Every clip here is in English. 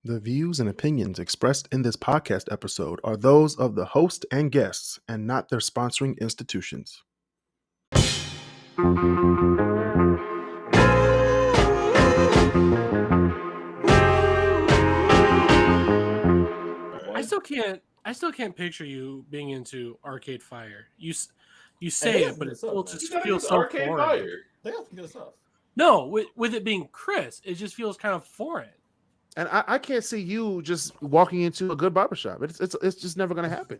The views and opinions expressed in this podcast episode are those of the host and guests and not their sponsoring institutions. I still can't picture you being into Arcade Fire. You say it, but it still just feels so foreign. Fire. They have to get us up. No, with it being Kris, it just feels kind of foreign. And I can't see you just walking into a good barbershop. It's just never gonna happen.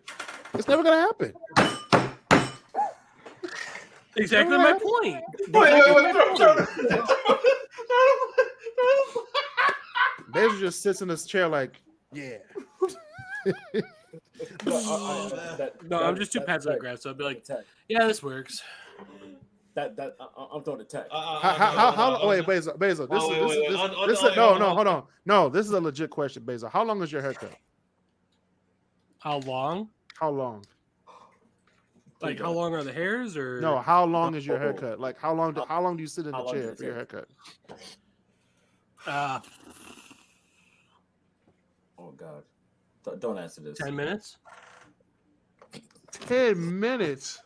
It's never gonna happen. Exactly my point. Wait. Basil just sits in this chair like, yeah. No, I'm just too passive aggressive. So I'd be like, yeah, this works. I'm throwing a tag. How? Wait, Basil. Hold on. No, this is a legit question, Basil. How long is your haircut? How long? How long? Like, how long are the hairs, or no? How long is your haircut? Like, how long do you sit in the chair for your haircut? Oh God! Don't answer this. 10 minutes. 10 minutes.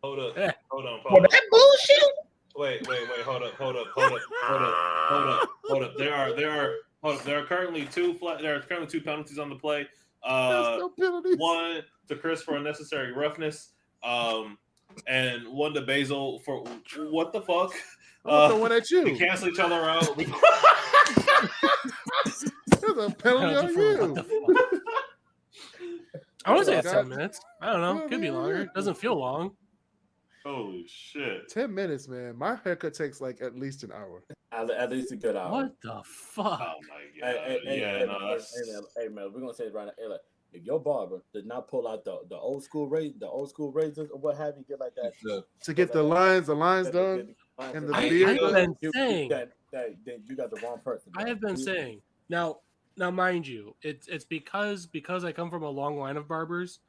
Hold up. Yeah. Hold on. Well, that bullshit. Wait. Hold up. There are currently two penalties on the play. No penalties. One to Kris for unnecessary roughness, and one to Basil for what the fuck? I'm throwing at you. We cancel each other out. There's a penalty on you. I want to say it's 10 minutes. I don't know. Could be longer. It doesn't feel long. Holy shit. 10 minutes, man. My haircut takes like at least an hour. At least a good hour. What the fuck? Oh my God. Hey, man, we're gonna say it right now. Hey, like, if your barber did not pull out the old school razors or what have you, get like that To get the lines done and the beard. I've been saying then you got the wrong person. I have been saying now, mind you, it's because I come from a long line of barbers.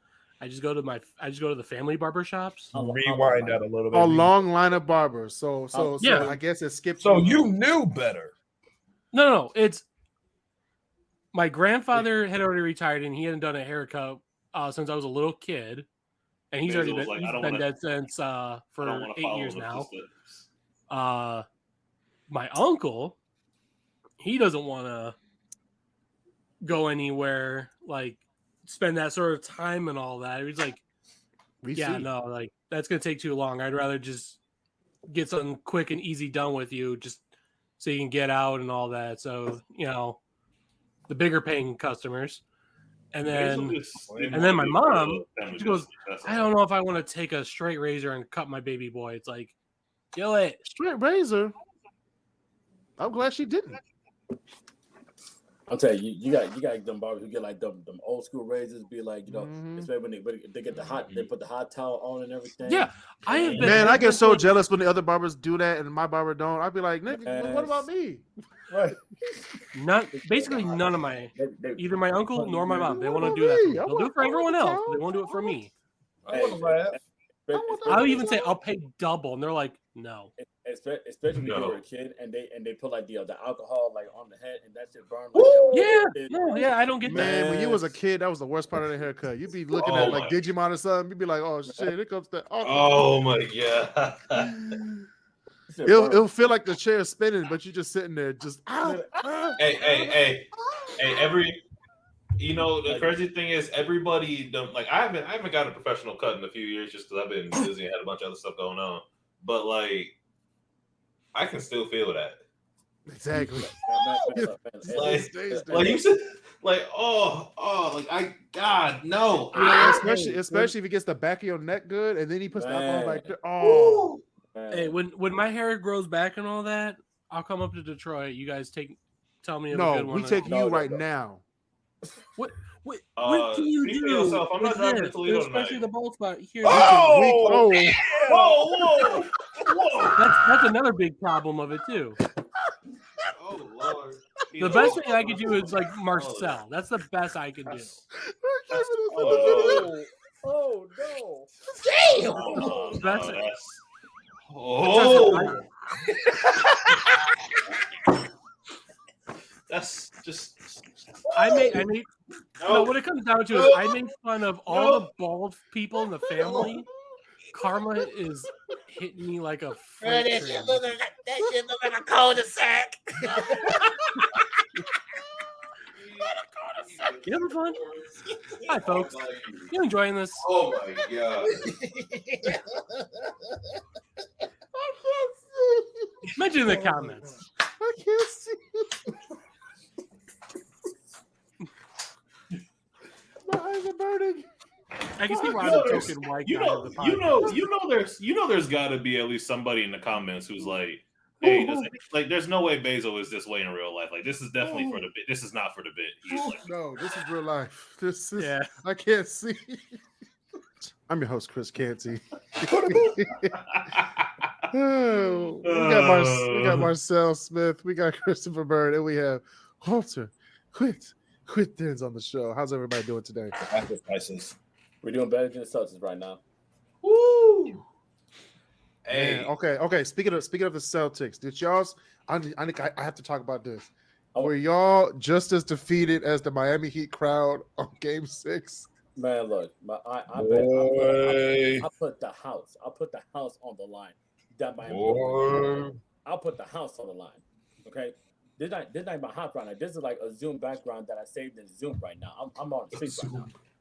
I just go to the family barber shops. Rewind that a little bit. A long line of barbers. So yeah. I guess it skipped. So you knew better. No, it's my grandfather had already retired and he hadn't done a haircut since I was a little kid, and he's already been dead since for 8 years now. My uncle, he doesn't want to go anywhere, like spend that sort of time and all that. He's like, no, like that's gonna take too long. I'd rather just get something quick and easy done with you, just so you can get out and all that. So the bigger paying customers, and then my mom, she goes, I don't know if I want to take a straight razor and cut my baby boy. It's like, kill it. Straight razor. I'm glad she didn't. I'll tell you, you got them barbers who get like them old school razors, be like, especially when they get they put the hot towel on and everything. Yeah, I get so jealous when the other barbers do that and my barber don't. I'd be like, nigga, what about me? Right. Basically none of either my uncle nor my mom, they want to do that for me. They'll do it for everyone else, but they won't do it for me. I want to laugh. I'll even say I'll pay double, and they're like, no. Especially when you were a kid and they put like the alcohol like on the head and that shit burned. I don't get that. Man, when you was a kid, that was the worst part of the haircut. You'd be looking at like Digimon or something. You'd be like, oh shit, here comes the. Oh my God. It'll feel like the chair is spinning, but you're just sitting there, just. Hey, the crazy thing is everybody like I haven't got a professional cut in a few years just because I've been busy and had a bunch of other stuff going on. But like I can still feel that. Exactly. like you said, like God no. Especially if he gets the back of your neck good, and then he puts the alcohol back there. Oh. Hey, when my hair grows back and all that, I'll come up to Detroit. You guys tell me. No, we take you right now. What can you do? Yourself, I'm not driving to Toledo especially tonight. The bald spot here. Whoa! That's another big problem of it too. Oh Lord! The best thing I could do is like Marcel. That's the best I can do. Oh no! Damn! That's just I made. No, what it comes down to is I make fun of all the bald people in the family. Karma is hitting me like a freight train. That shit look like a cul-de-sac. You having fun? Hi, folks. You enjoying this? Oh my god! Mention in the comments. I can't see. My eyes are burning. I can see why I'm the token white guy of the podcast. There's got to be at least somebody in the comments who's like, "Hey, there's no way Bezo is this way in real life. Like, this is definitely for the bit. This is not for the bit." He's like, no, this is real life. This is. Yeah. I can't see. I'm your host, Kris Canty. We got Marcel Smith, we got Christopher Bird, and we have Walter Quit Dens on the show. How's everybody doing today? We're doing better than the Celtics right now. Woo! Hey, man, okay. Speaking of the Celtics, did y'all's? I have to talk about this. Were y'all just as defeated as the Miami Heat crowd on Game 6? Man, look, I put the house. I put the house on the line. I'll put the house on the line. Okay, this ain't my hot right now. This is like a Zoom background that I saved in Zoom right now. I'm on the street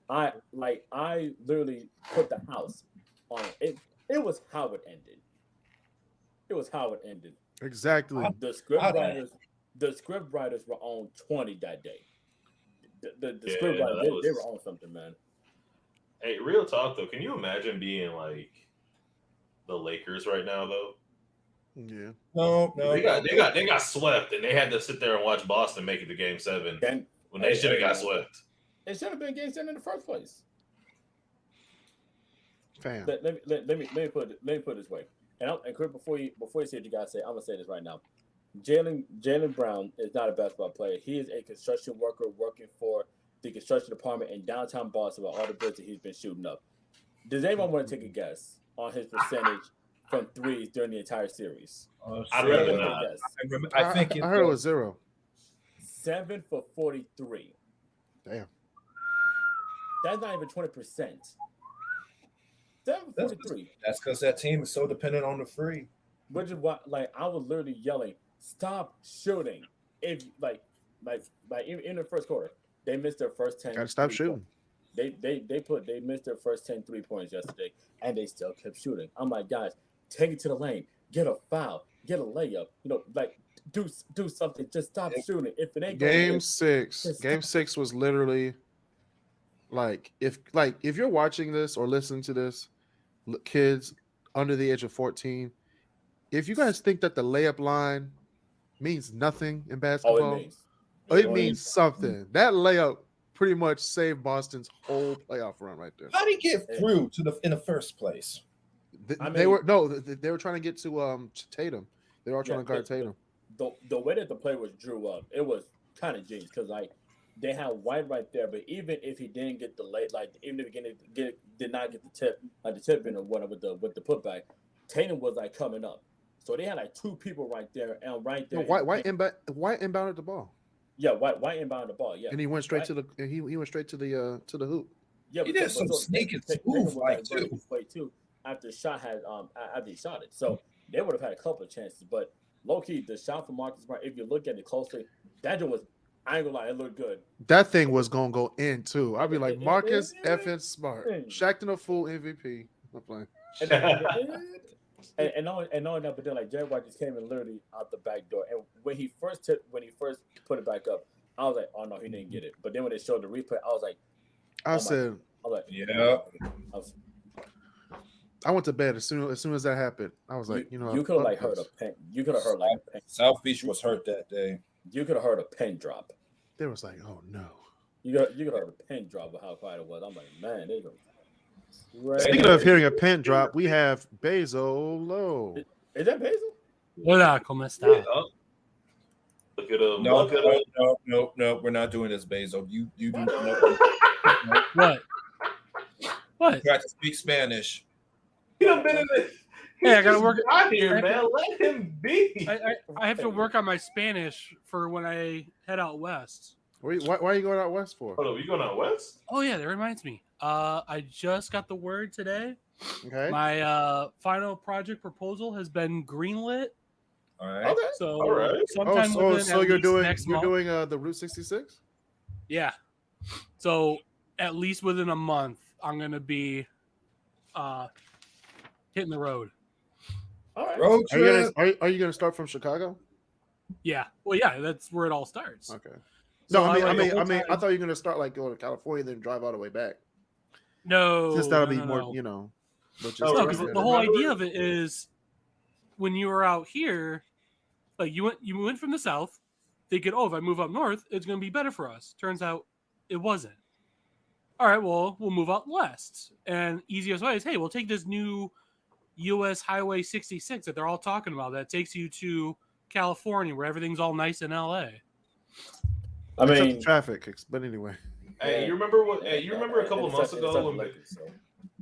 right now. I literally put the house on it. It was how it ended. Exactly. The script writers were on 20 that day. The script writers, they were on something, man. Hey, real talk though, can you imagine being like the Lakers right now though? Yeah. No. They got swept and they had to sit there and watch Boston make it to Game 7 when they should have got swept. It should have been Game 7 in the first place. Fam. Let me put it this way. And Chris, before you say what you guys say, I'm gonna say this right now. Jaylen Brown is not a basketball player. He is a construction worker working for the construction department in downtown Boston with all the bricks that he's been shooting up. Does anyone want to take a guess on his percentage from threes during the entire series? I'd rather not. I heard it was 0. 7 for 43. Damn. That's not even 20%. 7 for 43. That's because that team is so dependent on the free. Which is why, I was literally yelling, "Stop shooting!" If even in the first quarter, they missed their first 10. Gotta stop shooting. They missed their first 10 3-pointers yesterday, and they still kept shooting. I'm like, guys, take it to the lane, get a foul, get a layup. Do something. Just stop shooting. If it ain't Game 6 was literally like if you're watching this or listening to this, kids under the age of 14. If you guys think that the layup line means nothing in basketball, it means something. That layup pretty much saved Boston's whole playoff run right there. How did he get through in the first place? They were trying to get to Tatum. They were all trying to guard Tatum. The way that the play was drew up, it was kind of genius because they had White right there, but even if he didn't get the late, even if he did not get the tip, the tip in or whatever with the putback, Tatum was coming up. So they had 2 people right there, and right there. White inbounded the ball. Yeah, White inbounded the ball. Yeah, and he went straight to the went straight to the hoop. Yeah, he did some sneaking move too. After the shot after he shot it, so they would have had a couple of chances. But low key, the shot from Marcus Smart, if you look at it closely, that was. I ain't gonna lie, it looked good. That thing was gonna go in too. I'd be like, Marcus effing Smart, Shaqtin' a fool MVP. I'm playing. And not that, but then Jerry White just came in literally out the back door. And when he first put it back up, I was like, oh no, he didn't get it. But then when they showed the replay, I was like, I went to bed as soon as that happened. I was like, you could have heard a pen. You could have heard a pen. South Beach was hurt that day. You could have heard a pen drop. They was like, oh no. You could have heard a pen drop of how quiet it was. I'm like, man, they go. Speaking of hearing a pen drop, we have Bezo Low. Is that Bezo? Hola, ¿cómo está? Look at him. No, we're not doing this, Bezo. You do What? You got to speak Spanish. You done been in this. Hey, I gotta work out here, man. Let him be. I have to work on my Spanish for when I head out west. Why are you going out west for? Hold on, you going out west? Oh yeah, that reminds me. I just got the word today. Okay. My final project proposal has been greenlit. All right. Okay. So All right. sometime so within so at you're least doing next you're month. doing the Route 66? Yeah. So at least within a month, I'm gonna be hitting the road. All right. Road Are you trip. are you gonna start from Chicago? Yeah. Well, yeah, that's where it all starts. Okay. So No, I like, the mean, whole I time- thought you were gonna start like going to California, then drive all the way back. No, Since that'll be no. more, you know. Oh, No, right. because logistics. the whole idea of it is when you were out here, like you went from the south, thinking, oh, if I move up north, it's going to be better for us. Turns out it wasn't. All right, well, we'll move out west. And easiest way is, hey, we'll take this new U.S. Highway 66 that they're all talking about that takes you to California where everything's all nice in L.A. I Except mean, the traffic, but anyway. Hey, you remember what? Hey, you remember a couple of months it's ago not when? elected, so.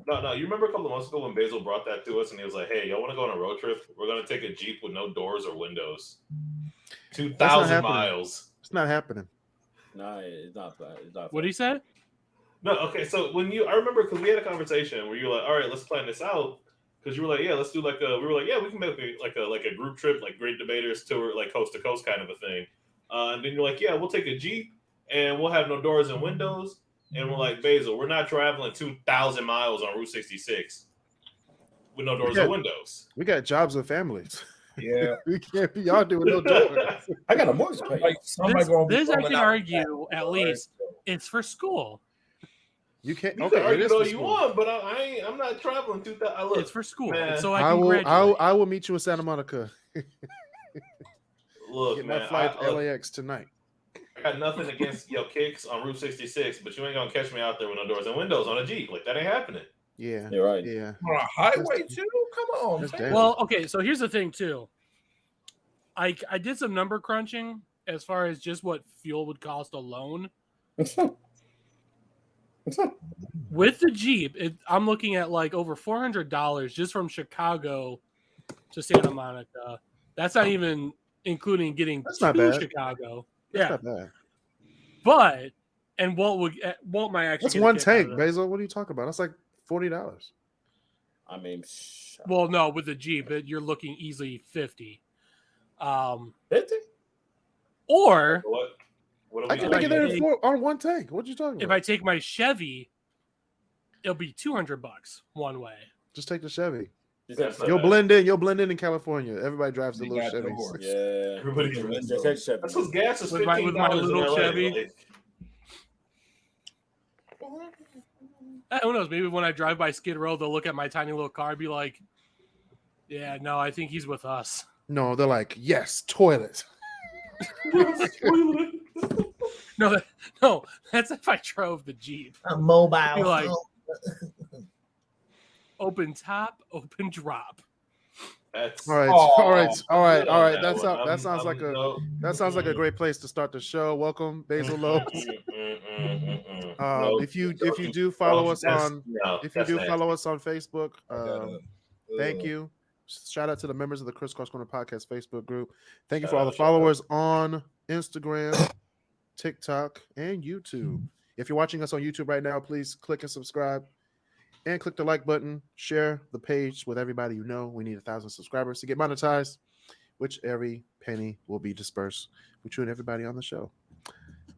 No. You remember a couple of months ago when Basil brought that to us, and he was like, "Hey, y'all want to go on a road trip? We're gonna take a Jeep with no doors or windows, 2,000 happening. miles." It's not happening. No, it's not. It's not. What did he say? No, okay. So I remember because we had a conversation where you were like, "All right, let's plan this out." Because you were like, "Yeah, let's do like a." We were like, "Yeah, we can make a group trip, like Great Debaterz tour, like coast to coast kind of a thing." And then you're like, "Yeah, we'll take a Jeep and we'll have no doors and windows." And we're like, Basil, we're not traveling 2,000 miles on Route 66 with no doors or windows. We got jobs and families. Yeah. We can't be y'all doing no jobs. I got a mortgage to pay. Like somebody gonna be This I falling can out. argue at least it's for school. You can't. You Okay, can it argue is all for you school. want, but I'm not traveling 2,000. It's for school. man, It's so I I can will. graduate. I will meet you in Santa Monica. Look, Get man, my flight to LAX tonight. I got nothing against your kicks on Route 66, but you ain't gonna catch me out there with no doors and windows on a Jeep. Like that ain't happening. Yeah. You're right. Yeah. On a highway too? Come on. That's man. dangerous. Well, okay, so here's the thing too. I did some number crunching as far as just what fuel would cost alone. With the Jeep, I'm looking at like over $400 just from Chicago to Santa Monica. That's not even including getting That's to not bad. Chicago. That's Yeah, not bad. but and Walt might actually. That's get a one kick out of tank, this. Basil. What are you talking about? That's like $40. I mean, Well, no, with the Jeep, you're looking easily 50. 50? Or What are I we can If make it I there take- on one tank. What are you talking if about? I take my Chevy, it'll be $200 one way. Just take the Chevy. That's not You'll bad. blend in California. Everybody drives the They little got Chevy. doors. Yeah. Everybody Just drives take those. Chevy. That's because gas is With my $15 little in LA. Chevy. Like, Who knows? Maybe when I drive by Skid Row, they'll look at my tiny little car and be like, yeah, no, I think he's with us. No, they're like, yes, toilet. No, that's if I drove the Jeep. A mobile. Be like, open top, open drop. That's All right, Aw. all right. Yeah, That one. sounds like a no. that sounds like a great place to start the show. Welcome, Basil Lowe. No, If you don't do follow us that's- on no, if you that's do nasty. follow us on Facebook, thank you. Shout out to the members of the KrisCross Corner Podcast Facebook group. Thank you for all the followers on Instagram, TikTok, and YouTube. If you're watching us on YouTube right now, please click and subscribe and click the like button. Share the page with everybody you know. We need 1,000 subscribers to get monetized, which every penny will be dispersed between everybody on the show.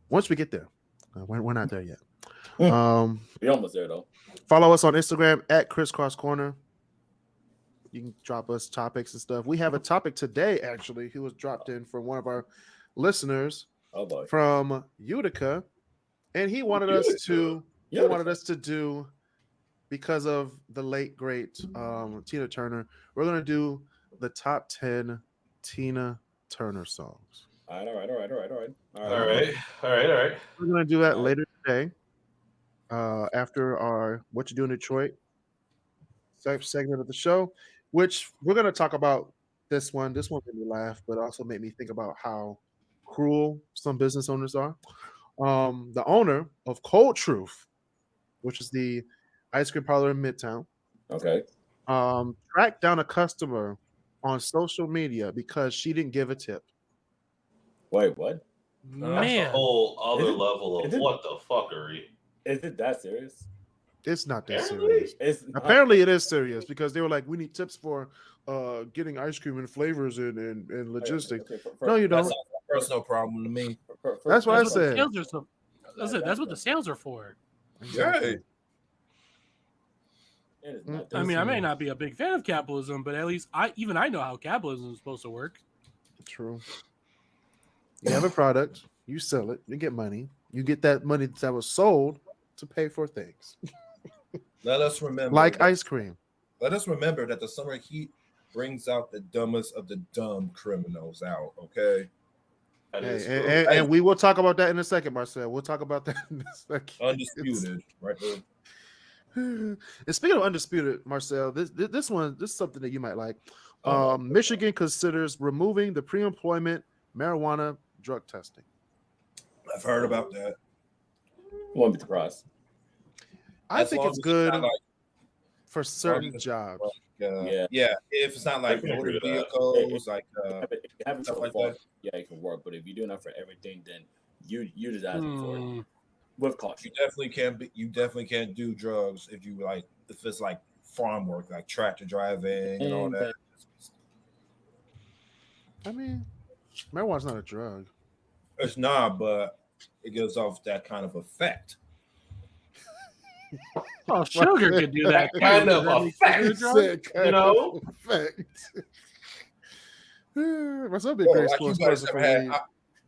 Once we get there, we're not there yet. We're almost there, though. Follow us on Instagram at KrisCross Corner. You can drop us topics and stuff. We have a topic today, actually, who was dropped in from one of our listeners Oh, boy. from Utica, and he wanted us to do, because of the late great Tina Turner, we're gonna do the top 10 Tina Turner songs. All right. All right. We're gonna do that All right. later today, after our "What You Do in Detroit" segment of the show, which we're gonna talk about this one. This one made me laugh, but also made me think about how cruel some business owners are. The owner of Cold Truth, which is the ice cream parlor in Midtown, Okay. tracked down a customer on social media because she didn't give a tip. Wait, what? Man, that's a whole other Is it- level of is it- what the fuckery. Is it that serious? It's not that Apparently. serious. It's not. Apparently, it is serious because they were like, we need tips for getting ice cream and flavors and logistics. Okay, No, you That don't. sounds like a personal problem to me. That's what I that's what the said. sales are. That's what the sales are for. Exactly. It is not I mean, I Listen. may not be a big fan of capitalism, but at least I know how capitalism is supposed to work. True. You have a product, you sell it, you get money. You get that money that was sold to pay for things Let us remember, like that, ice cream. let us remember that the summer heat brings out the dumbest of the dumb criminals out. Okay, That Hey, is and, true. and we will talk about that in a second, Marcel. We'll talk about that in a second. undisputed, right there. And speaking of undisputed, Marcel, this is something that you might like. Oh. Michigan considers removing the pre-employment marijuana drug testing. I've heard about that. Won't be surprised. I As think long it's as good not like, for certain as- jobs. yeah. If it's not like I can agree motor with that. vehicles, like If you have it stuff so like far, that. yeah, it can work. But if you're doing that for everything, then you just asking for it Hmm. with you caution. definitely can't do drugs if it's like farm work, like tractor driving and all And that. I mean, marijuana's not a drug. It's not, but it gives off that kind of effect. Well, sugar could do that. too. Kind of Does that make effect. sugar a drug? Said kind You know? of effect. Marcel be a Bro, great like sports person for weed.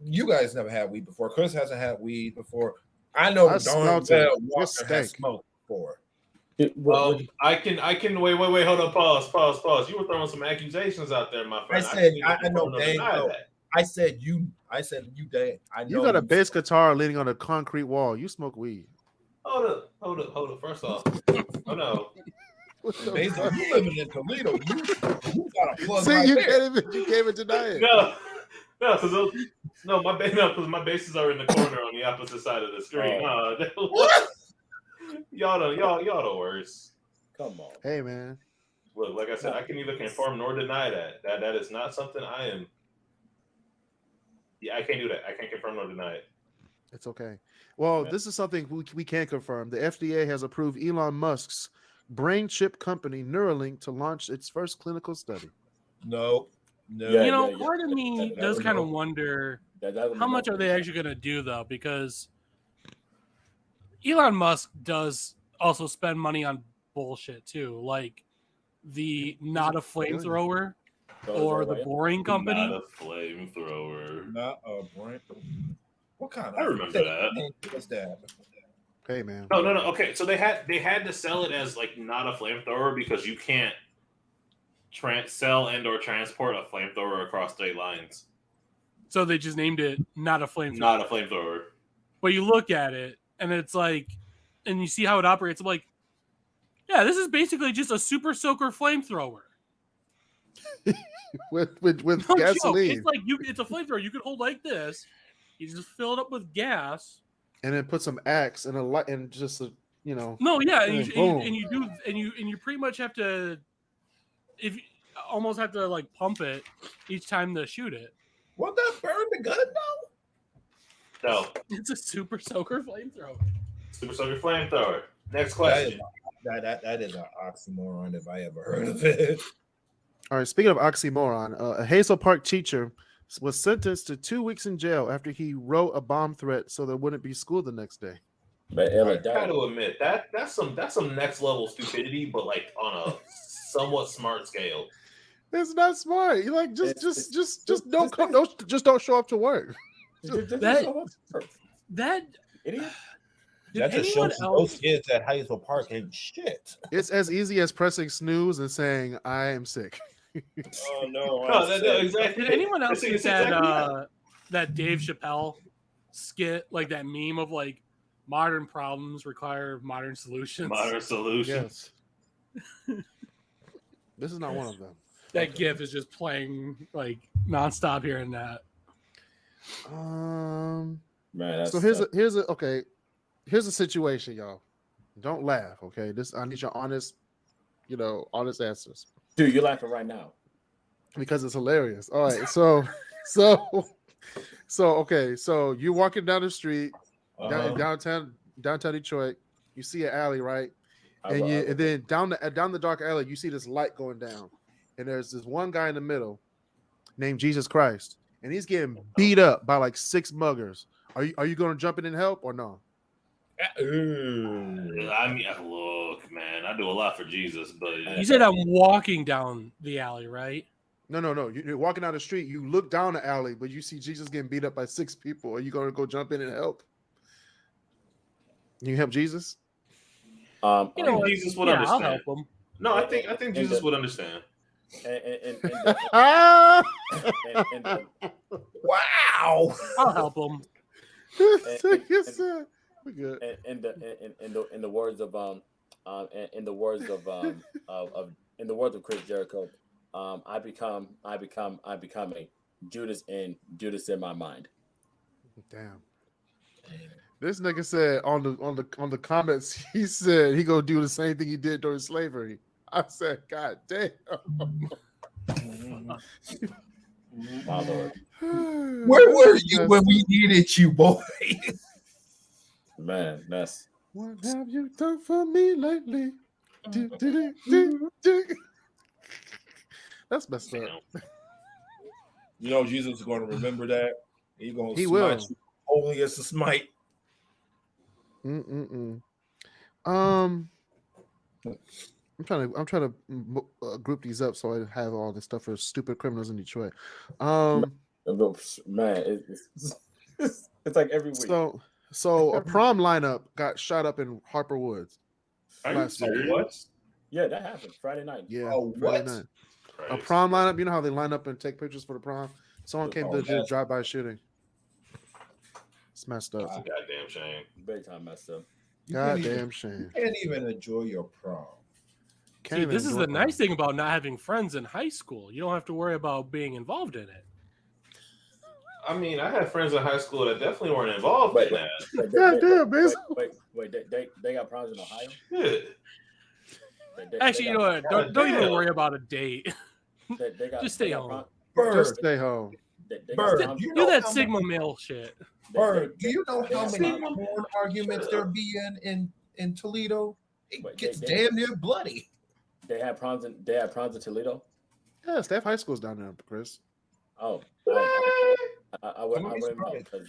you guys never had weed before. Chris hasn't had weed before. I know I Don smelt Bell it. It Walker has stank. smoked before. I can wait, hold up, pause. You were throwing some accusations out there, my friend. I know dang well. that. I said you dang. I know You got a bass guitar leaning on a concrete wall. You smoke weed. Hold up. First off, oh no. Basically, you living in Toledo. You got a plug See, right you there. can't even deny it. Because my bases are in the corner on the opposite side of the screen. What? Y'all the worst. Come on. Hey, man. Look, like I said, I can neither confirm nor deny that. That is not something I am. Yeah, I can't do that. I can't confirm nor deny it. It's okay. Well, this is something we can confirm. The FDA has approved Elon Musk's brain chip company Neuralink to launch its first clinical study. No. Yeah, You know, yeah. part of me That does would kind of know. wonder That would how be much no are they reason. actually going to do though, because Elon Musk does also spend money on bullshit too, like the not a flamethrower or the boring company. Not a flamethrower. Not a brain. What kind of? I remember that. What's that? Hey, man. No. Okay, so they had to sell it as like not a flamethrower because you can't sell and or transport a flamethrower across state lines. So they just named it not a flamethrower. Not a flamethrower. But you look at it and it's like, and you see how it operates. I'm like, yeah, this is basically just a super soaker flamethrower. with No joke. gasoline. It's like it's a flamethrower. You could hold like this. You just fill it up with gas. And then put some axe and a light and just a, No, yeah, Boom. and you pretty much have to, almost have to like pump it each time to shoot it. What that burn the gun though? No. It's a super soaker flamethrower. Super soaker flamethrower. Next question. That is an oxymoron if I ever heard of it. All right, speaking of oxymoron, a Hazel Park teacher was sentenced to 2 weeks in jail after he wrote a bomb threat so there wouldn't be school the next day. But I gotta admit that's some next level stupidity, but like on a somewhat smart scale. It's not smart. You like just don't show up to work. That idiot. did That just anyone shows else? those kids at Hazel Park ain't shit. It's as easy as pressing snooze and saying I am sick. Oh no! No, exactly. Did anyone else It's get that exactly that Dave Chappelle skit, like that meme of like modern problems require modern solutions? Modern solution. Yes. This is not one of them. That GIF is just playing like nonstop here and that. Man, So here's a situation, y'all. Don't laugh, okay? I need your honest answers dude, you're laughing right now. because it's hilarious. All right, So you're walking down the street Uh-huh. downtown Detroit. You see an alley, right? And then down the dark alley, you see this light going down, and there's this one guy in the middle named Jesus Christ, and he's getting beat up by like 6 muggers. Are you going to jump in and help or no? I mean, look, man, I do a lot for Jesus, but You said I'm walking down the alley, right? No. You're walking down the street. You look down the alley, but you see Jesus getting beat up by 6 people. Are you going to go jump in and help? You help Jesus? Jesus would understand. I'll help him. No, I think Jesus would understand. Wow! I'll help him. We're good. In the words of Chris Jericho, I become a Judas in my mind. Damn. This nigga said on the comments, he said he gonna do the same thing he did during slavery. I said, God damn. My Lord. Where were you when we needed you, boy? Man, that's what have you done for me lately? That's messed up. You know Jesus is going to remember that. He's going to He smite will. you only as a smite. I'm trying to group these up so I have all the stuff for stupid criminals in Detroit. man, it's like every week. So a prom lineup got shot up in Harper Woods. Are you last week. serious? What? Yeah, that happened Friday night. Yeah. Oh, Friday what? night. A Christ. prom lineup. You know how they line up and take pictures for the prom? Someone came Oh, to do a yes. drive-by shooting. It's messed up. That's a goddamn shame. Big time messed up. Goddamn shame. You can't even enjoy your prom. Can't See, even this is enjoy the it. nice thing about not having friends in high school. You don't have to worry about being involved in it. I mean, I had friends in high school that definitely weren't involved in that. Goddamn, man. Wait, they got proms in Ohio? Yeah. Actually, you know what? Don't even worry about a date. Just stay home. Bird, Just stay home. Bird, Bird, you Do know that how Sigma male shit. Bird, do you know how many Sigma- porn arguments there be in Toledo? It Wait, gets they- damn near bloody. They had proms in Toledo. Yeah, Staff High School's down there, Chris. Oh, I wouldn't wouldn't be know surprised. because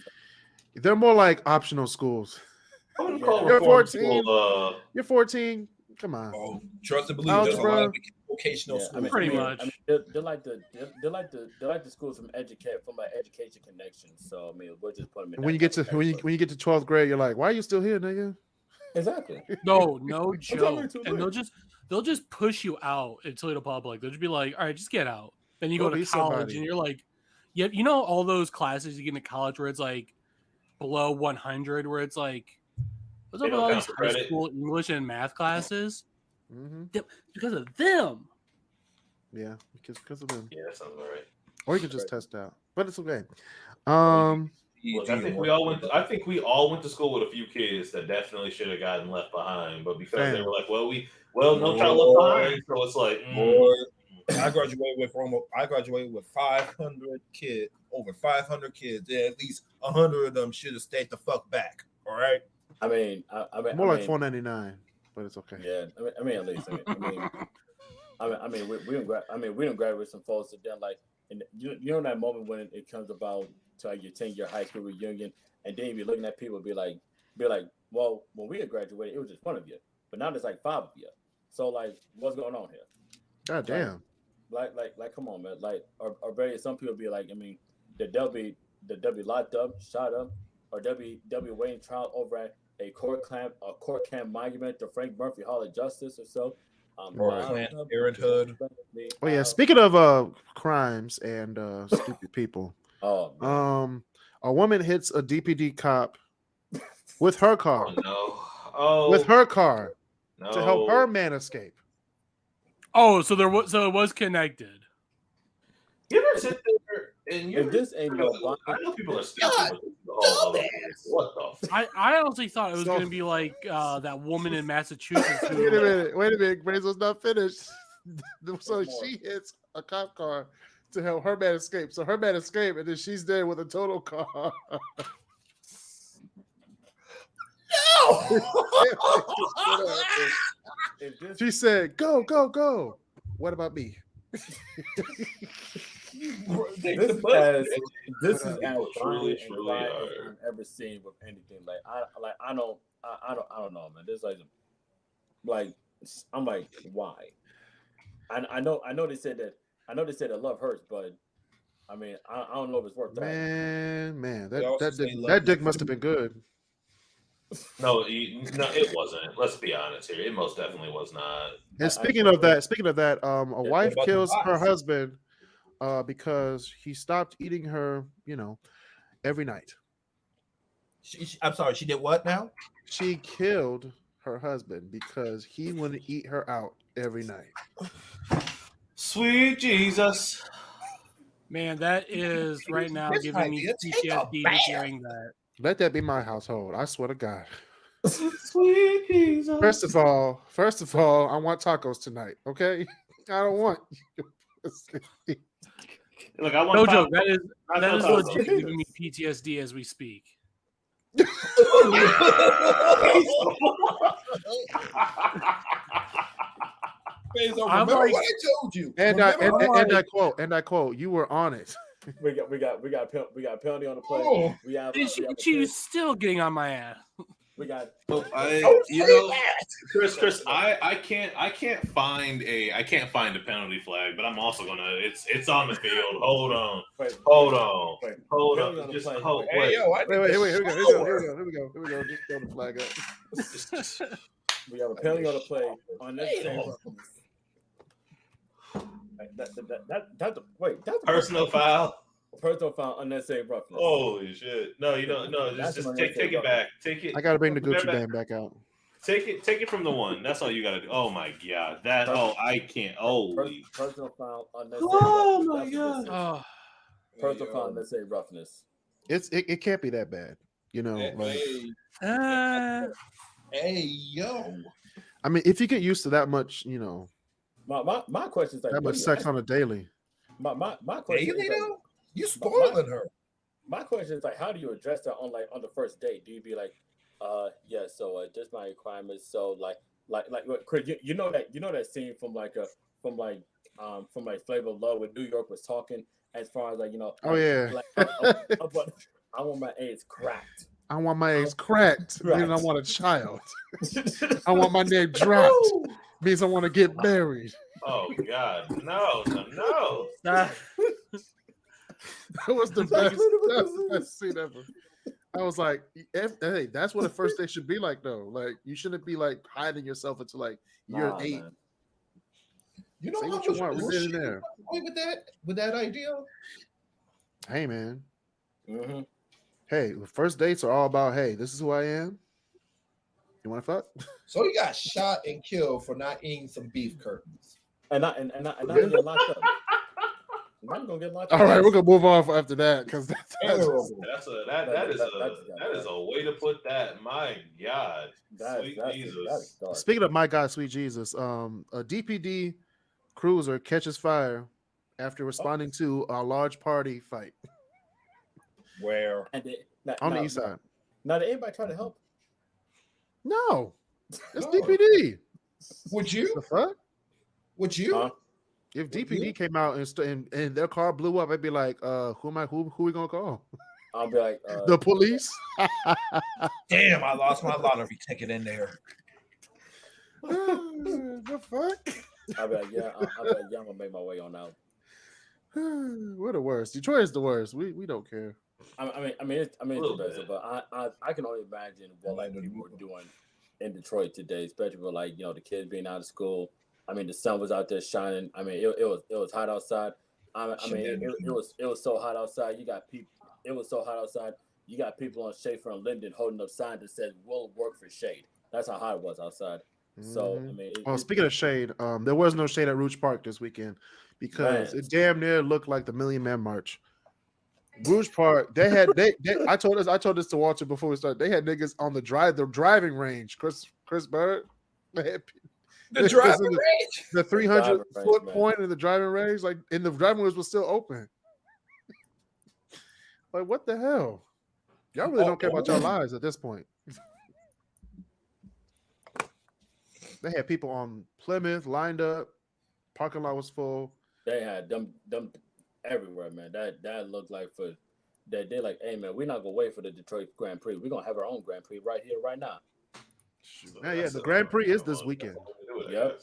They're more like optional schools. I wouldn't call You're reform 14. school, You're 14. Come on. Oh, trust and believe. There's a lot of vocational yeah, schools. Pretty much. they're like the schools from education connection. So I mean, we're just putting them in. When you get to 12th grade, you're like, why are you still here, nigga? exactly. No coming joke. too And late. they'll just push you out in Toledo Public. They'll just be like, all right, just get out. Then you Go go to be college somebody. and you're like, yeah, you know all those classes you get into college where it's like below 100, where it's like, what's They up with don't all count these for high credit. school English and math classes? Mm-hmm. Because of them. Yeah, because of them. Yeah, that sounds all right. Or you can just test out. But it's okay. Look, I think we all went to school with a few kids that definitely should have gotten left behind, but because they Damn. were like, no child left behind, so it's like, Boy, I graduated with 500 kids, over 500 kids. Yeah, at least 100 of them should have stayed the fuck back. All right. I mean, More like $4.99, but it's okay. Yeah, I mean, at least. We didn't graduate some folks that then like, and you know that moment when it comes about to like your 10-year high school reunion, and then you be looking at people be like, well, when we had graduated, it was just one of you, but now there's like 5 of you. So like, what's going on here? God damn. Like, come on, man. Like, or better, some people be like, I mean, they'll be locked up, shot up, or they'll be waiting trial over at a court camp monument to Frank Murphy Hall of Justice or so. Or Planned Parenthood. Oh yeah, speaking of crimes and stupid people. Oh, man. A woman hits a DPD cop with her car. oh no, oh, With her car no. to help her man escape. Oh, so it was connected. You ever sit there and If this ain't your bond, I know people are stupid. But the whole other is, what the fuck? I honestly thought it was So- going to be like that woman in Massachusetts. Wait a Who, minute. Brazel's not finished. So she hits a cop car to help her man escape. So her man escaped, and then she's there with a total car. No. She said, "Go, go, go." What about me? This is as truly as I've ever seen with anything. I don't know, man. This I'm like, why? I know they said that love hurts, but I mean, I don't know if it's worth that. Man, that dick must have been good. No, it wasn't. Let's be honest here. It most definitely was not. And speaking of that, a wife kills her husband because he stopped eating her, every night. I'm sorry, she did what now? She killed her husband because he wouldn't eat her out every night. Sweet Jesus. Man, that is right now giving me PTSD hearing that. Let that be my household. I swear to God. Sweet Jesus. First of all, I want tacos tonight. Okay, I don't want. Look, I want no joke. That is legit giving me PTSD as we speak. Remember what I told you. And I quote, you were on it. We got penalty on the play. Oh. She's still getting on my ass. We got. Chris, I can't find a penalty flag, but I'm also gonna. It's on the field. Hold on. Just hold. Wait. Here we go. Just throw the flag up. We have a penalty on the play on this same. That's personal foul. Personal foul, unnecessary roughness. Holy shit! No, you don't. No, just take it back. Take it. I gotta bring the Gucci band back out. Take it from the one. That's all you gotta do. Oh my god! I can't. Holy. Personal foul, unnecessary. Oh my god! Personal foul, unnecessary roughness. It can't be that bad, Hey yo! I mean, if you get used to that much, My question is like that much sex on a daily. My question daily is though? You spoiling her. My question is like, how do you address that on the first date? Do you be like, yeah, so just my requirements. So like Chris, you know that scene from Flavor of Love when New York was talking as far as Oh yeah. But I want my eggs cracked. I want my eggs cracked. Means I want a child. I want my name dropped. Means I want to get married. Oh God, no. That was the best scene ever. I was like, hey, that's what a first date should be like, though. Like, you shouldn't be like hiding yourself until like year 8. Man. You know say what you want. We're in there. With that idea. Hey, man. Mm-hmm. Hey, first dates are all about, hey, this is who I am. You want to fuck? So he got shot and killed for not eating some beef curtains. And not get locked up. I'm gonna get locked up. All right, we're gonna move on after that because that is a way to put that. My God, sweet Jesus. Speaking of my God, sweet Jesus, a DPD cruiser catches fire after responding to a large party fight. Where? On the east side. Now, did anybody try to help? No, it's DPD. Would you? The fuck? Would you? Huh? If DPD came out and their car blew up, I'd be like, who we gonna call? I'll be like, the police. Damn, I lost my lottery ticket in there. The fuck? I'll be like, yeah, I'm gonna make my way on out. We're the worst. Detroit is the worst. We don't care. I mean, it's the best, but I can only imagine what people were doing in Detroit today, especially with the kids being out of school. I mean, the sun was out there shining. I mean, it was hot outside. It was so hot outside. It was so hot outside. You got people on Schaefer and Linden holding up signs that said "We'll work for shade." That's how hot it was outside. So I mean, speaking of shade, there was no shade at Rouge Park this weekend because it damn near looked like the Million Man March. Rouge Park, they I told this to Walter before we started. They had niggas on the driving range. Chris Bird, The driving range, the 300-foot man. point in the driving range, like, and the driving range was still open. Like, what the hell? Y'all really don't care about your lives at this point. They had people on Plymouth lined up. Parking lot was full. They had them everywhere, man. That looked like they're like, hey man, we're not gonna wait for the Detroit Grand Prix. We're gonna have our own Grand Prix right here, right now. Yeah, the Grand Prix is this weekend. Yep.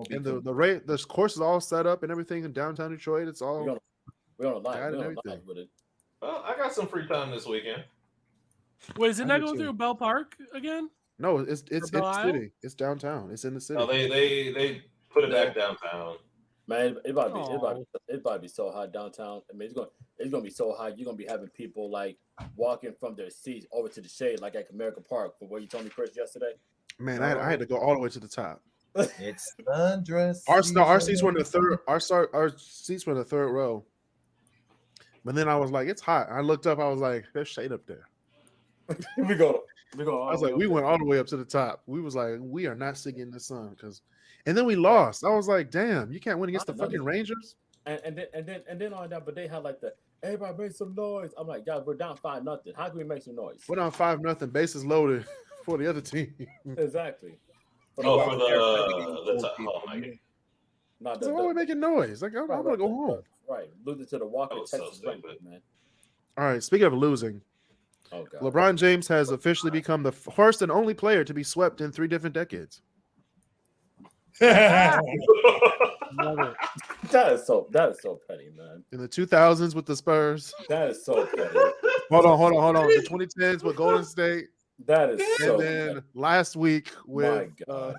And the course is all set up and everything in downtown Detroit. It's all we're on a live with it. Well, I got some free time this weekend. Wait, is it not going through Bell Park again? No, it's city. It's downtown. It's in the city. No, they put it back downtown. Man, it about to be so hot downtown. I mean, it's gonna be so hot. You're gonna be having people like walking from their seats over to the shade, like at American Park. For what you told me, Chris, yesterday. Man, I had to go all the way to the top. It's undressed. Our seats were in the third. Our seats were in the third row. But then I was like, it's hot. I looked up. I was like, there's shade up there. we go. I was like, we went all the way up to the top. We was like, we are not sitting in the sun and then we lost. I was like, damn, you can't win against the fucking Rangers. And then on that, but they had like everybody make some noise. I'm like, guys, we're down 5-0. How can we make some noise? We're down 5-0. Bases loaded for the other team. Exactly. For the oh my god. So why are we making noise? Like, I'm gonna go home. Right, losing to the Walker Texas Rangers, man. All right. Speaking of losing, oh god, LeBron James has officially become the first and only player to be swept in 3 different decades. That is so petty, man. In the 2000s with the Spurs. That is so petty. Hold on. The 2010s with Golden State. That is so. And then petty. last week with the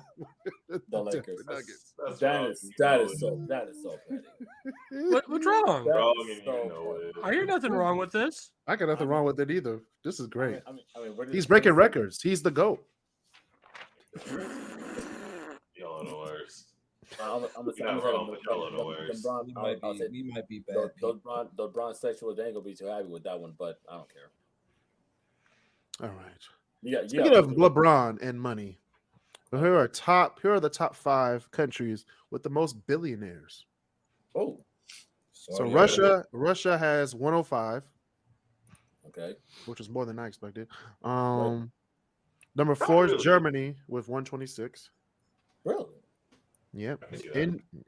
Lakers. Nuggets. That is so petty. What's wrong? I hear nothing wrong with this. I got nothing wrong with it either. This is great. I mean, he's breaking records. He's the GOAT. Y'all are the worst. We might be bad. The Bron sexuals, they ain't gonna be too happy with that one, but I don't care. All right. Speaking of LeBron and money, here are the top 5 countries with the most billionaires. Oh. So Russia has 105. Okay. Which is more than I expected. Number 4 is Germany with 126. Really? Yep.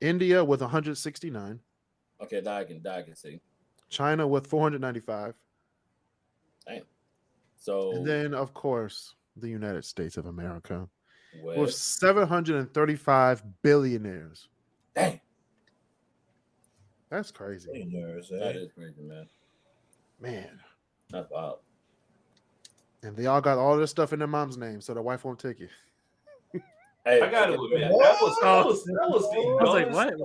India with 169. Okay, that I can see. China with 495. Damn. So, and then, of course, the United States of America with 735 billionaires. Dang. That's crazy. That is crazy, man. Man. That's wild. And they all got all this stuff in their mom's name, so their wife won't take it. Hey, I gotta admit, that was the I was like, what?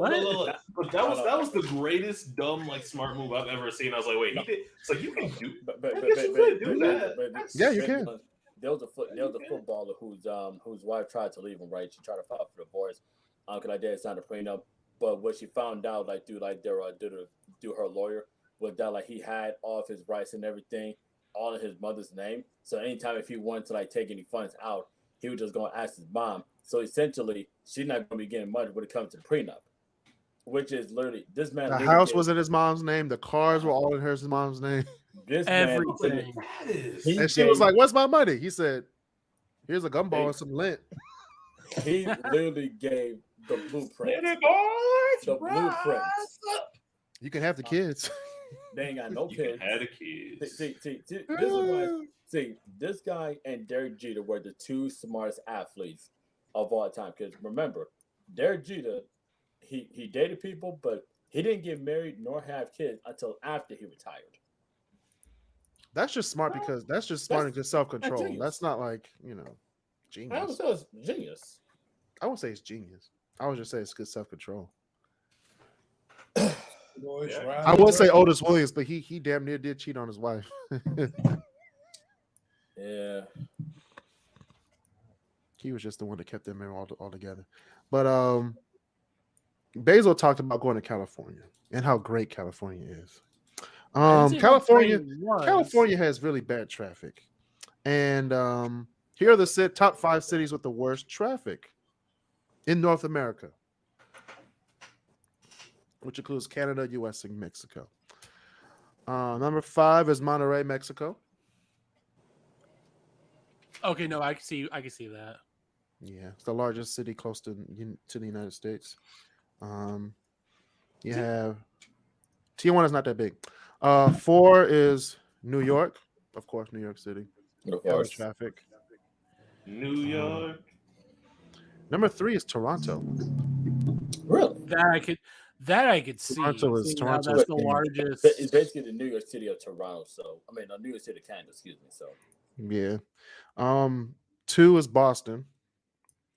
But that was the greatest dumb smart move I've ever seen. I was like, wait, he did. It's like you can do that. Yeah, you can. There was a footballer whose wife tried to leave him. Right, she tried to file for divorce. Uncle, I did sign a prenup, but what she found out through her lawyer was that he had all of his rights and everything all in his mother's name. So anytime if he wanted to take any funds out, he was just going to ask his mom. So essentially, she's not going to be getting money when it comes to the prenup, which is literally this man. The house was in his mom's name. The cars were all in his mom's name. Everything. And she was like, "What's my money?" He said, "Here's a gumball and some lint." He literally gave the blueprint. The blueprint. You can have the kids. They ain't got no kids. Had the kids. See, this is why. See, this guy and Derek Jeter were the 2 smartest athletes of all time. Because remember, Derek Jeter, he dated people, but he didn't get married nor have kids until after he retired. That's just smart because that's self-control. That's not genius. I would say it's genius. I won't say it's genius. I would just say it's good self-control. I would say Otis Williams, but he damn near did cheat on his wife. Yeah. He was just the one that kept them all together. But Basil talked about going to California and how great California is. California has really bad traffic. And here are the top 5 cities with the worst traffic. in North America, which includes Canada, U.S., and Mexico. Number 5 is Monterrey, Mexico. Okay, no, I can see that. Yeah, it's the largest city close to the United States. You have Tijuana's not that big. 4 is New York, of course, New York City. Of course. Traffic. New York. Number 3 is Toronto. Really? That I could see. Toronto is That's the largest. It's basically the New York City of Toronto. So New York City of Canada. Excuse me. So Yeah. 2 is Boston.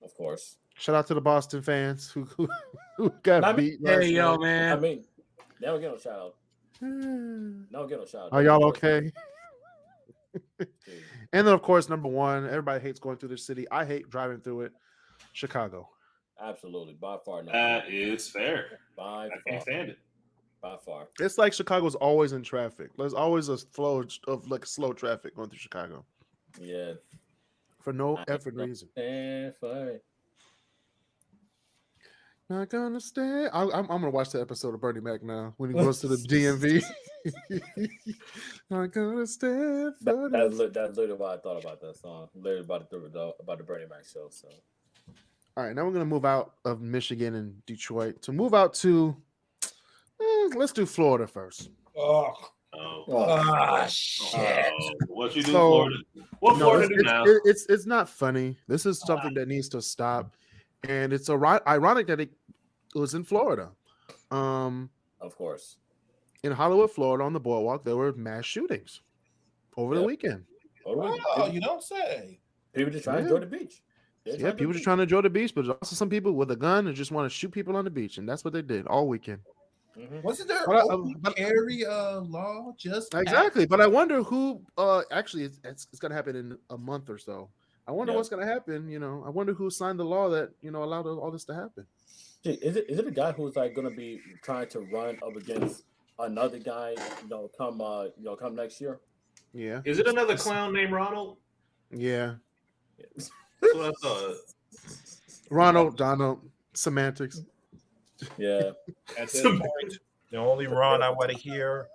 Of course. Shout out to the Boston fans who got beat. Hey, yo, man. I mean, they don't get no shout out. No get no shout out. Are y'all okay? And then, of course, number 1, everybody hates going through this city. I hate driving through it. Chicago. Absolutely. By far. That is fair. By I far. can't stand it. By far. It's like Chicago's always in traffic. There's always a flow of like slow traffic going through Chicago. Yeah. For no effort reason. Not gonna stay. I'm gonna watch the episode of Bernie Mac now when he goes to the DMV. Not gonna stand for That's literally why I thought about that song. Literally about the Bernie Mac show. So, all right, now we're gonna move out of Michigan and Detroit to move out to. Let's do Florida first. Shit! What you do, Florida? What Florida do now? It's not funny. This is something that needs to stop, and it's ironic that it was in Florida. of course. In Hollywood, Florida, on the boardwalk, there were mass shootings over the weekend. Oh, you don't say. People just trying to enjoy the beach. Yeah, people just trying to enjoy the beach, but there's also some people with a gun and just want to shoot people on the beach, and that's what they did all weekend. Mm-hmm. Wasn't there open carry law just exactly? But I wonder who. Actually, it's going to happen in a month or so. I wonder what's going to happen. I wonder who signed the law that allowed all this to happen. Is it a guy who's like going to be trying to run up against another guy? Come next year. Yeah. Is it another clown named Ronald? Yeah. That's what I thought. Ronald, Donald, semantics. Yeah. At this point, the only Ron I want to hear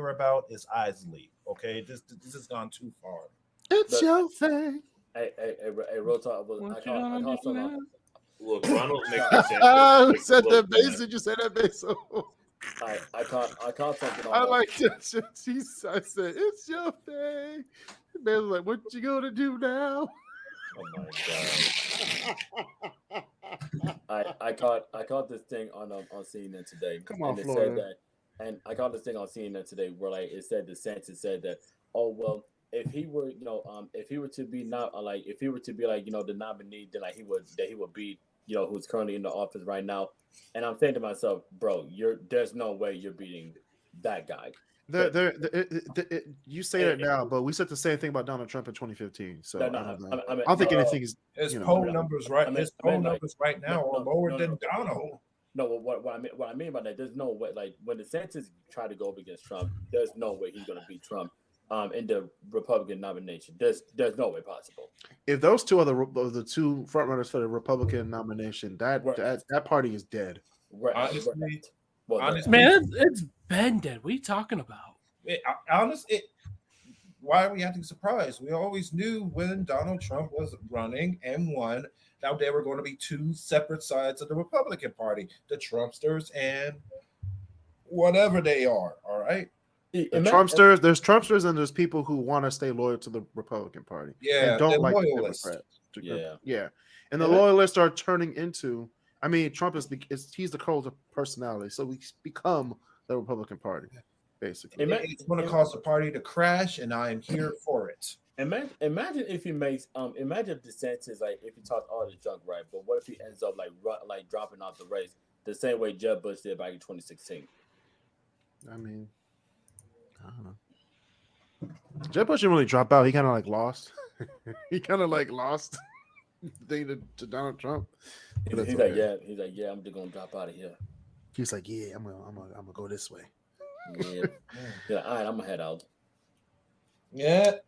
about is Isley. Okay, this has gone too far. It's your thing. Hey, real talk. I caught something. Look, Ronald makes me sound. I said that bass. Did you say that bass? I caught something. I like that. I said, "It's your thing." The man was like, "What you gonna do now?" Oh my god! I caught this thing on CNN today. Come on, and Florida. Said that, and I caught this thing on CNN today where it said DeSantis said that, oh well, if he were to be the nominee, then he would be who's currently in the office right now. And I'm saying to myself, bro, there's no way you're beating that guy. You say that now, but we said the same thing about Donald Trump in 2015. So I don't think anything is. His poll numbers right now are lower than Donald. No, what I mean by that, there's no way. Like when DeSantis tried to go up against Trump, there's no way he's going to beat Trump in the Republican nomination. There's no way possible. If those two are the two frontrunners for the Republican nomination, that party is dead. Honestly, man, it's been dead. What are you talking about? Why are we acting surprised? We always knew when Donald Trump was running and won, now there were going to be two separate sides of the Republican Party, the Trumpsters and whatever they are. All right. Trumpsters, there's Trumpsters and there's people who want to stay loyal to the Republican Party. Yeah, and don't like loyalists. The Democrats. Yeah. Yeah. And the loyalists are turning into, Trump he's the cult of personality. So we become the Republican Party, basically. It's going to cause the party to crash, and I am here for it. Imagine if he makes imagine if DeSantis if he talks all this junk right, but what if he ends up dropping out the race the same way Jeb Bush did back in 2016? I don't know. Jeb Bush didn't really drop out. He kind of lost. He kind of lost the to Donald Trump. He's like, yeah, I'm just gonna drop out of here. He's like, yeah, I'm gonna go this way. Yeah, all right, I'm gonna head out. Yeah.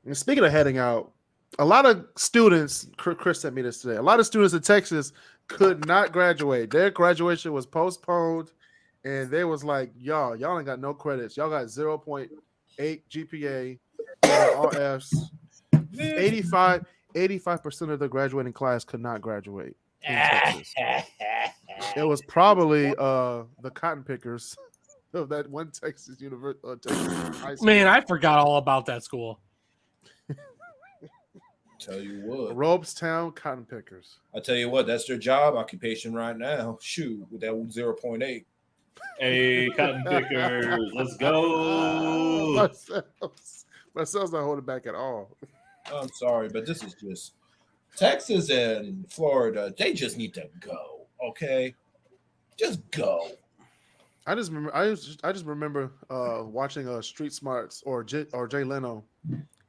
And speaking of heading out, A lot of students, Kris sent me this today. A lot of students in Texas could not graduate. Their graduation was postponed, and they was like, y'all ain't got no credits. Y'all got 0.8 GPA, all Fs. 85% of the graduating class could not graduate in Texas. It was probably the cotton pickers of that one Texas university. High school. Man, I forgot all about that school. Tell you what, Robestown cotton pickers. I tell you what, that's their job occupation right now. Shoot, with that 0.8. Hey, cotton pickers, let's go. Marcel's not holding back at all. I'm sorry, but this is just Texas and Florida. They just need to go. Okay, just go. I just remember watching Street Smarts or Jay Leno,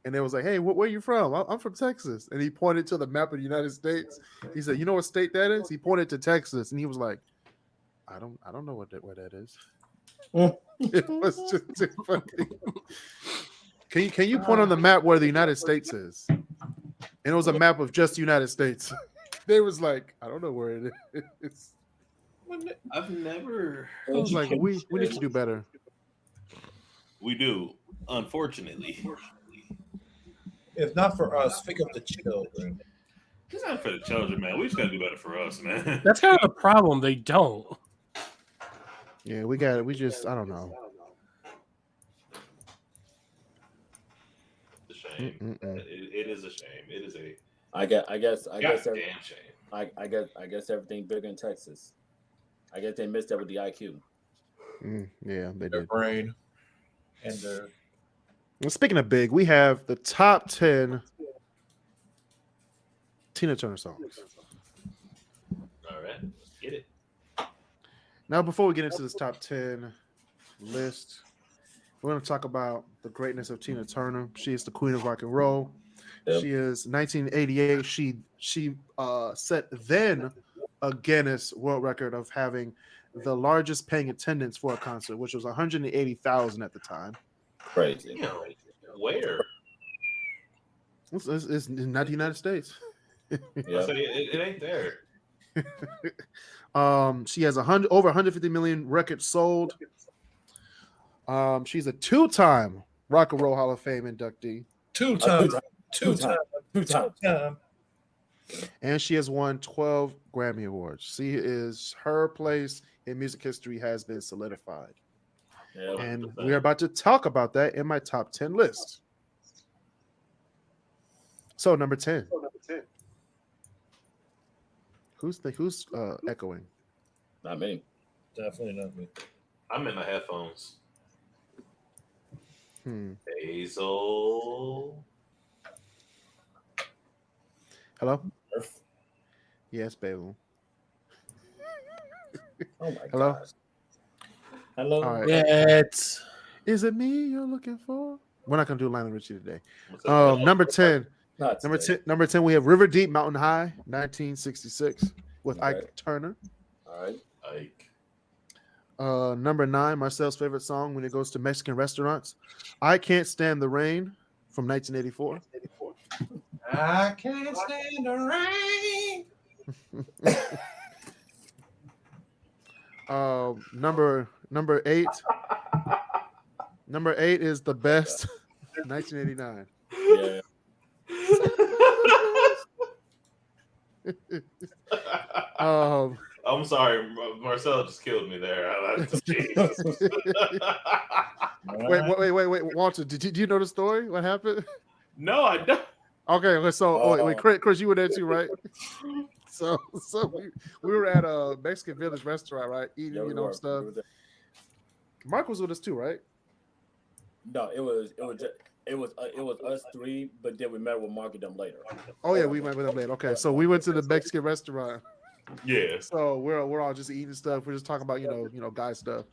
and it was like, "Hey, where are you from?" I'm from Texas, and he pointed to the map of the United States. He said, "You know what state that is?" He pointed to Texas, and he was like, "I don't know where that is." It was just too funny. Can you point on the map where the United States is? And it was a map of just the United States. They was like, "I don't know where it is." I've never. I was like, we need to do better. We do, unfortunately. If not for us, think of the children. It's not for the children, man. We just gotta do better for us, man. That's kind of the problem. They don't. Yeah, we got it. We just, I don't know. It's a shame. It is a shame. It is a. I guess damn shame. I guess everything bigger in Texas. I guess they missed that with the IQ. Yeah, they Their did. brain and their. Well, speaking of big, we have the top 10 Tina Turner songs. All right, let's get it. Now, before we get into this top 10 list, we're going to talk about the greatness of Tina Turner. She is the queen of rock and roll. Yep. She is 1988. She set then a Guinness World Record of having the largest paying attendance for a concert, which was 180,000 at the time. Crazy. You know, where? It's not the United States. I say it ain't there. She has over 150 million records sold. She's a two-time Rock and Roll Hall of Fame inductee. Two-time. And she has won 12 Grammy Awards. Her place in music history has been solidified. Yeah. And we're about to talk about that in my top 10 list. So number 10. Who's echoing? Not me. Definitely not me. I'm in my headphones. Hazel. Hello? Yes, Basil. Oh my Hello? gosh. Hello. All right. It's Is it me you're looking for? We're not gonna do Lionel Richie today. What's up? Number 10. Not today. Number 10, we have River Deep Mountain High, 1966, with Okay. Ike Turner. All right. Ike. Number 9, Marcel's favorite song when it goes to Mexican restaurants, I Can't Stand the Rain from 1984. I can't stand the rain. Number 8. Number 8 is The Best, 1989. Yeah. I'm sorry, Marcel just killed me there. Wait, Walter, did you know the story? What happened? No, I don't. Okay, so Chris, you were there too, right? So we were at a Mexican Village restaurant, right? Eating, stuff. Mark was with us too, right? No, it was us three, but then we met with Mark and them later. Oh yeah, we met with them later. Okay, so we went to the Mexican restaurant. Yeah. So we're all just eating stuff. We're just talking about guy stuff.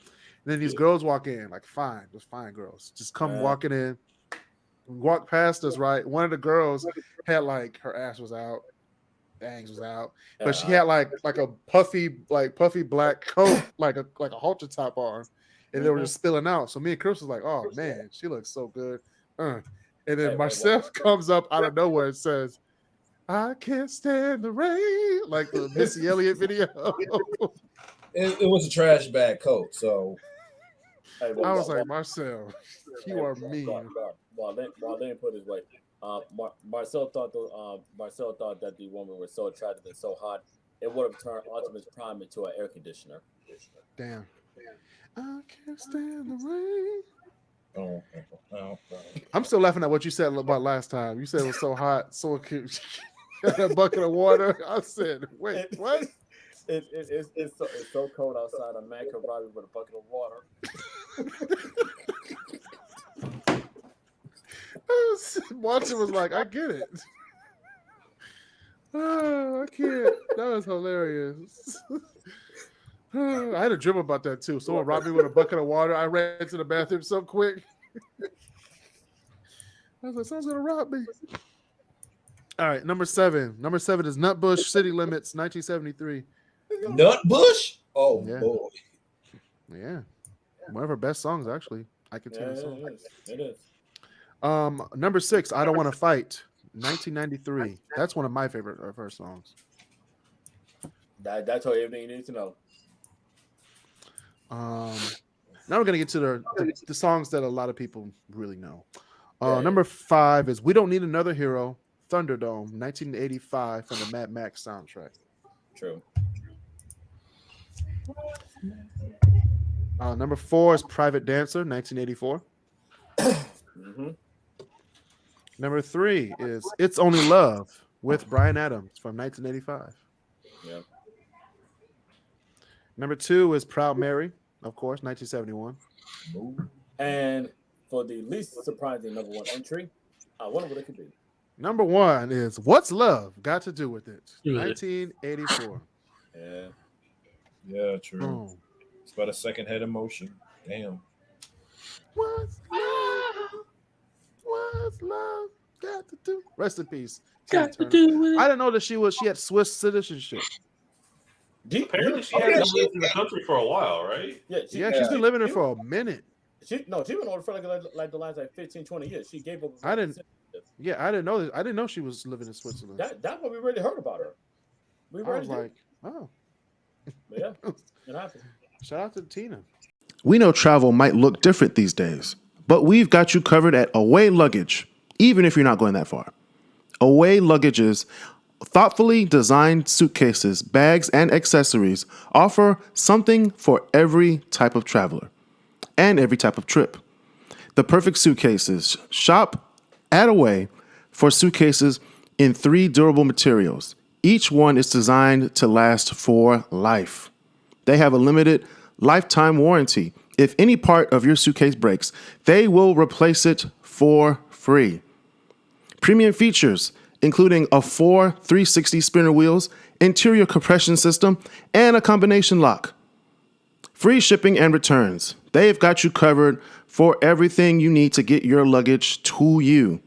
And then these girls walk in, like just fine girls, just come walking in, walk past us. Right, one of the girls had like her ass was out, bangs was out, but she had like a puffy black coat, like a halter top on, and they were just spilling out. So me and Kris was like, "Oh man, she looks so good." And then Marcel comes up out of nowhere and says, I can't stand the rain, like the Missy Elliott video. It was a trash bag coat, so I was like, Marcel, you are mean. While they put his way, Marcel thought that the woman was so attractive and so hot, it would have turned Optimus Prime into an air conditioner. Damn. I can't stand the rain. Oh. I'm still laughing at what you said about last time. You said it was so hot, so cute. A bucket of water. I said, wait, what? It's so cold outside. A man could ride with a bucket of water. Watson was like, I get it. Oh, I can't. That was hilarious. I had a dream about that too. Someone robbed me with a bucket of water. I ran to the bathroom so quick. I was like, someone's gonna rob me. All right, number 7. Number 7 is Nutbush City Limits, 1973. Nutbush? Oh yeah. boy. Yeah. One of her best songs, actually. I can tell you so. It is. Number 6, I Don't Want to Fight, 1993. That's one of my favorite of her songs. That's all everything you need to know. Now we're gonna get to the songs that a lot of people really know. Number 5 is We Don't Need Another Hero, Thunderdome, 1985, from the Mad Max soundtrack. True. Number 4 is Private Dancer, 1984. Mm-hmm. Number 3 is It's Only Love with Bryan Adams from 1985. Yeah. Number 2 is Proud Mary, of course, 1971. And for the least surprising number 1 entry, I wonder what it could be. Number 1 is What's Love Got to Do with It, 1984. Yeah, true. Boom. It's about a second-head emotion. Damn. What's love? What's love got to do? Rest in peace. Got to do with it. I didn't know that she had Swiss citizenship. Apparently, she had lived in the country for a while, right? Yeah, she's been living there for a minute. She's been on for like the last 15, 20 years. She gave up. I didn't know this. I didn't know she was living in Switzerland. That's what we really heard about her. I was like, oh. Yeah, it happened. Shout out to Tina. We know travel might look different these days, but we've got you covered at Away Luggage, even if you're not going that far. Away Luggage's thoughtfully designed suitcases, bags, and accessories offer something for every type of traveler and every type of trip. The perfect suitcases. Shop at Away for suitcases in 3 durable materials. Each one is designed to last for life. They have a limited lifetime warranty. If any part of your suitcase breaks, they will replace it for free. Premium features, including a 4 360 spinner wheels, interior compression system, and a combination lock. Free shipping and returns. They've got you covered for everything you need to get your luggage to you.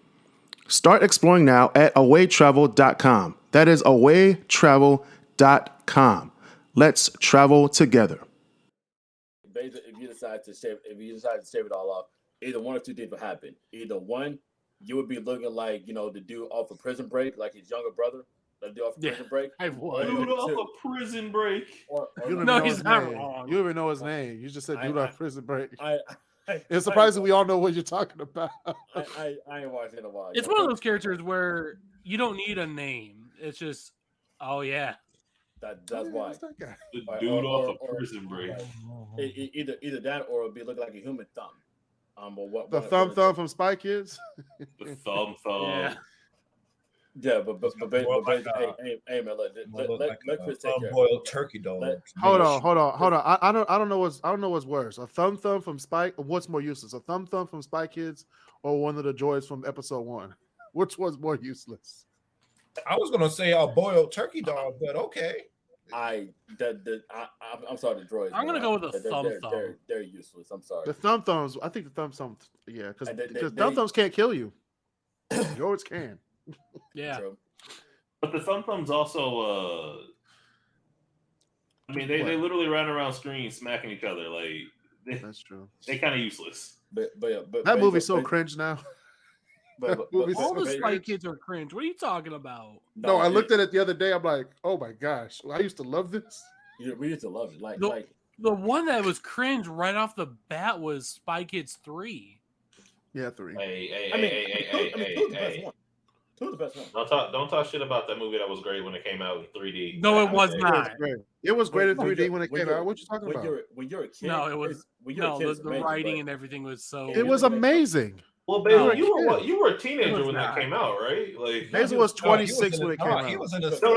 Start exploring now at awaytravel.com. That is awaytravel.com. Let's travel together. Basically, if you decide to shave it all off, either one or two things will happen. Either one, you would be looking like the dude off of Prison Break, like his younger brother. The dude off of Prison Break. I would. Dude off of Prison Break. He's not wrong. You even know his name. You just said dude off Prison Break. It's I surprising we all know what you're talking about. I ain't watched it in a while. It's one of those characters where you don't need a name. It's just, oh yeah. That's why. That guy. The dude off of Prison Break. Either that or it'd be looking like a human thumb. Or the thumb from Spy Kids. The thumb. Yeah, but hey man, let Kris take care. Boiled turkey dog. Hold on. I don't know what's worse. A thumb from Spy. What's more useless? A thumb from Spy Kids or one of the droids from episode 1? Which one's more useless? I was gonna say a boiled turkey dog, but okay. I'm sorry, the droids. I'm gonna go with a thumb. They're useless. I'm sorry. The thumbs. I think the thumbs. Yeah, because thumbs can't kill you. Yours can. Yeah. True. But the thumbs also, they literally ran around screens smacking each other. That's true. They kind of useless. But that movie's so cringe now. all the Spy Kids are cringe. What are you talking about? No, I looked at it the other day. I'm like, oh my gosh, I used to love this. Yeah, we used to love it. Like the one that was cringe right off the bat was Spy Kids 3. Yeah, 3. Hey. Two of the best ones. Don't talk shit about that movie that was great when it came out in 3D. No, it was not. It was great in 3D when it came out. What you talking about? When you're a kid, no, it was the writing and everything was so. It was amazing. Well, Basil, you were a teenager when that came out, right? Like Basil was 26 when it came out. He was in the no.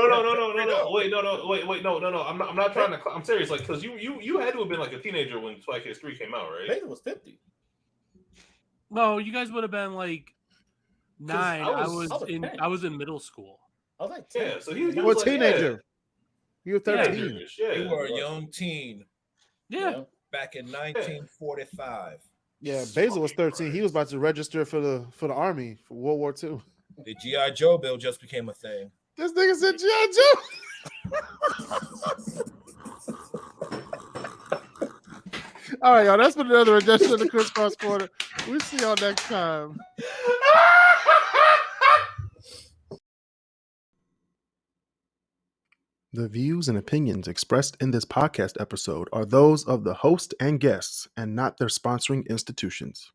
I'm not trying to. I'm serious. Like, because you had to have been like a teenager when Spy Kids 3 came out, right? Basil was 50. No, you guys would have been like 9. I was in middle school. I was like 10. Yeah, so he was a teenager. You were 13. You were a young teen. Yeah. Back in 1945. Yeah, Basil was 13. He was about to register for the army for World War II. The G.I. Joe bill just became a thing. This nigga said G.I. Joe. All right, y'all. That's been another edition of the KrisCross Corner. We'll see y'all next time. The views and opinions expressed in this podcast episode are those of the host and guests and not their sponsoring institutions.